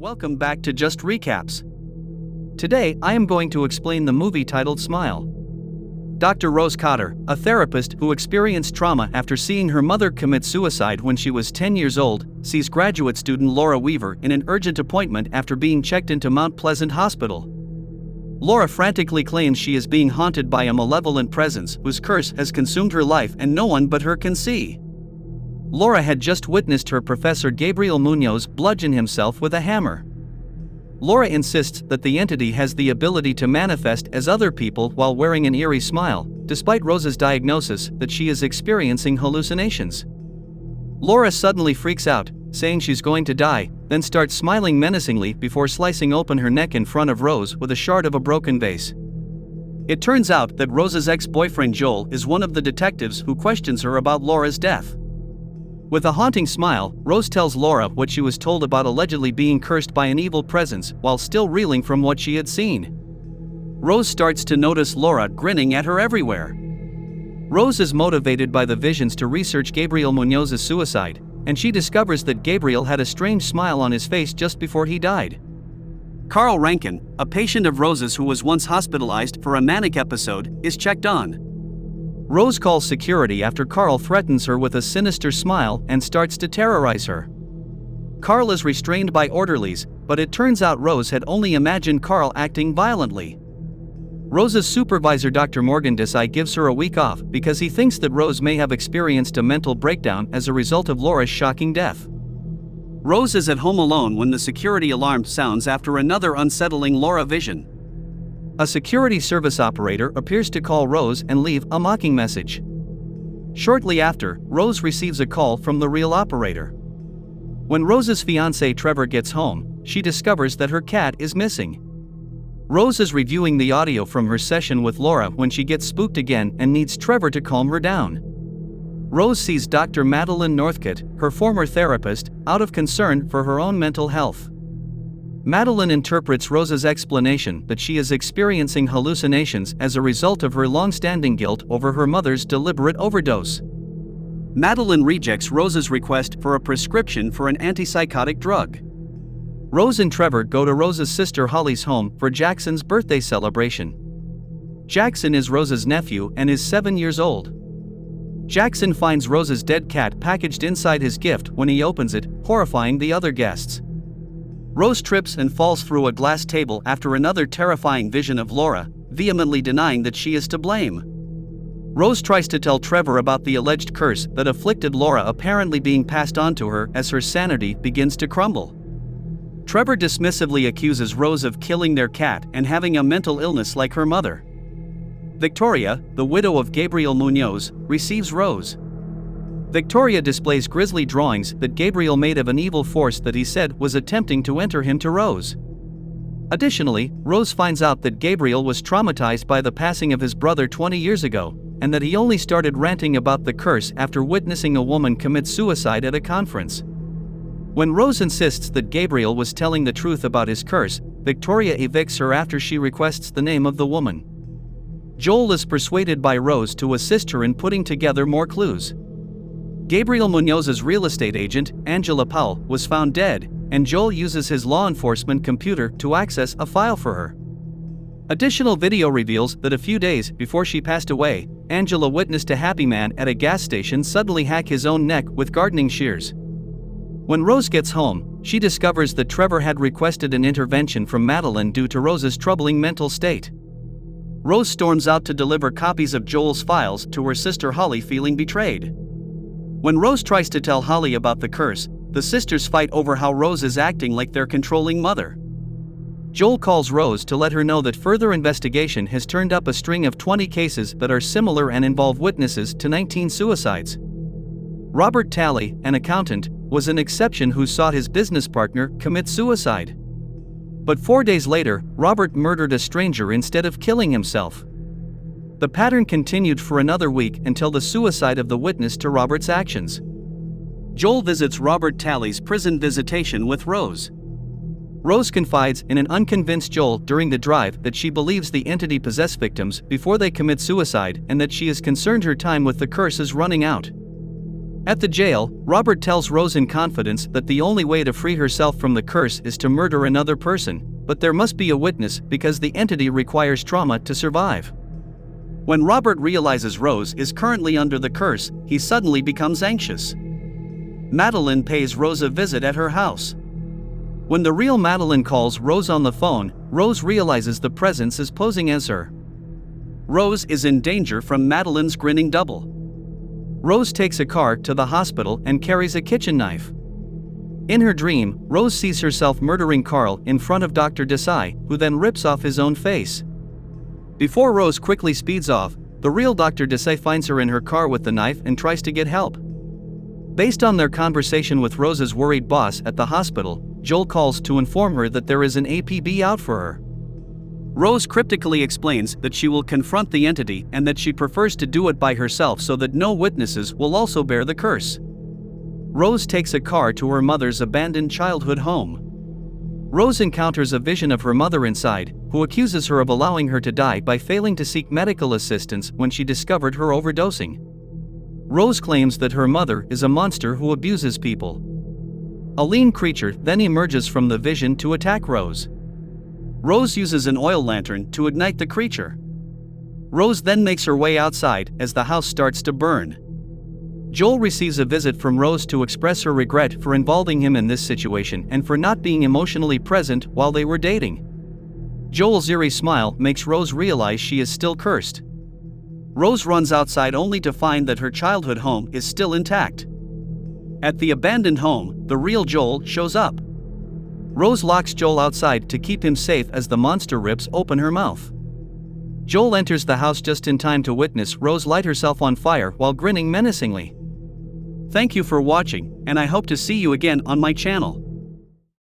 Welcome back to Just Recaps. Today, I am going to explain the movie titled Smile. Dr. Rose Cotter, a therapist who experienced trauma after seeing her mother commit suicide when she was 10 years old, sees graduate student Laura Weaver in an urgent appointment after being checked into Mount Pleasant Hospital. Laura frantically claims she is being haunted by a malevolent presence whose curse has consumed her life and no one but her can see. Laura had just witnessed her professor Gabriel Munoz bludgeon himself with a hammer. Laura insists that the entity has the ability to manifest as other people while wearing an eerie smile, despite Rose's diagnosis that she is experiencing hallucinations. Laura suddenly freaks out, saying she's going to die, then starts smiling menacingly before slicing open her neck in front of Rose with a shard of a broken vase. It turns out that Rose's ex-boyfriend Joel is one of the detectives who questions her about Laura's death. With a haunting smile, Rose tells Laura what she was told about allegedly being cursed by an evil presence while still reeling from what she had seen. Rose starts to notice Laura grinning at her everywhere. Rose is motivated by the visions to research Gabriel Munoz's suicide, and she discovers that Gabriel had a strange smile on his face just before he died. Carl Rankin, a patient of Rose's who was once hospitalized for a manic episode, is checked on. Rose calls security after Carl threatens her with a sinister smile and starts to terrorize her. Carl is restrained by orderlies, but it turns out Rose had only imagined Carl acting violently. Rose's supervisor Dr. Morgan Desai gives her a week off because he thinks that Rose may have experienced a mental breakdown as a result of Laura's shocking death. Rose is at home alone when the security alarm sounds after another unsettling Laura vision. A security service operator appears to call Rose and leave a mocking message. Shortly after, Rose receives a call from the real operator. When Rose's fiancé Trevor gets home, she discovers that her cat is missing. Rose is reviewing the audio from her session with Laura when she gets spooked again and needs Trevor to calm her down. Rose sees Dr. Madeline Northcott, her former therapist, out of concern for her own mental health. Madeline interprets Rose's explanation that she is experiencing hallucinations as a result of her long-standing guilt over her mother's deliberate overdose. Madeline rejects Rose's request for a prescription for an antipsychotic drug. Rose and Trevor go to Rose's sister Holly's home for Jackson's birthday celebration. Jackson is Rose's nephew and is 7 years old. Jackson finds Rose's dead cat packaged inside his gift when he opens it, horrifying the other guests. Rose trips and falls through a glass table after another terrifying vision of Laura, vehemently denying that she is to blame. Rose tries to tell Trevor about the alleged curse that afflicted Laura apparently being passed on to her as her sanity begins to crumble. Trevor dismissively accuses Rose of killing their cat and having a mental illness like her mother. Victoria, the widow of Gabriel Munoz, receives Rose. Victoria displays grisly drawings that Gabriel made of an evil force that he said was attempting to enter him to Rose. Additionally, Rose finds out that Gabriel was traumatized by the passing of his brother 20 years ago, and that he only started ranting about the curse after witnessing a woman commit suicide at a conference. When Rose insists that Gabriel was telling the truth about his curse, Victoria evicts her after she requests the name of the woman. Joel is persuaded by Rose to assist her in putting together more clues. Gabriel Munoz's real estate agent, Angela Powell, was found dead, and Joel uses his law enforcement computer to access a file for her. Additional video reveals that a few days before she passed away, Angela witnessed a happy man at a gas station suddenly hack his own neck with gardening shears. When Rose gets home, she discovers that Trevor had requested an intervention from Madeline due to Rose's troubling mental state. Rose storms out to deliver copies of Joel's files to her sister Holly, feeling betrayed. When Rose tries to tell Holly about the curse, the sisters fight over how Rose is acting like their controlling mother. Joel calls Rose to let her know that further investigation has turned up a string of 20 cases that are similar and involve witnesses to 19 suicides. Robert Talley, an accountant, was an exception who saw his business partner commit suicide. But 4 days later, Robert murdered a stranger instead of killing himself. The pattern continued for another week until the suicide of the witness to Robert's actions. Joel visits Robert Talley's prison visitation with Rose. Rose confides in an unconvinced Joel during the drive that she believes the entity possess victims before they commit suicide and that she is concerned her time with the curse is running out. At the jail, Robert tells Rose in confidence that the only way to free herself from the curse is to murder another person, but there must be a witness because the entity requires trauma to survive. When Robert realizes Rose is currently under the curse, he suddenly becomes anxious. Madeline pays Rose a visit at her house. When the real Madeline calls Rose on the phone, Rose realizes the presence is posing as her. Rose is in danger from Madeline's grinning double. Rose takes a car to the hospital and carries a kitchen knife. In her dream, Rose sees herself murdering Carl in front of Dr. Desai, who then rips off his own face. Before Rose quickly speeds off, the real Dr. Desai finds her in her car with the knife and tries to get help. Based on their conversation with Rose's worried boss at the hospital, Joel calls to inform her that there is an APB out for her. Rose cryptically explains that she will confront the entity and that she prefers to do it by herself so that no witnesses will also bear the curse. Rose takes a car to her mother's abandoned childhood home. Rose encounters a vision of her mother inside, who accuses her of allowing her to die by failing to seek medical assistance when she discovered her overdosing. Rose claims that her mother is a monster who abuses people. A lean creature then emerges from the vision to attack Rose. Rose uses an oil lantern to ignite the creature. Rose then makes her way outside as the house starts to burn. Joel receives a visit from Rose to express her regret for involving him in this situation and for not being emotionally present while they were dating. Joel's eerie smile makes Rose realize she is still cursed. Rose runs outside only to find that her childhood home is still intact. At the abandoned home, the real Joel shows up. Rose locks Joel outside to keep him safe as the monster rips open her mouth. Joel enters the house just in time to witness Rose light herself on fire while grinning menacingly. Thank you for watching, and I hope to see you again on my channel.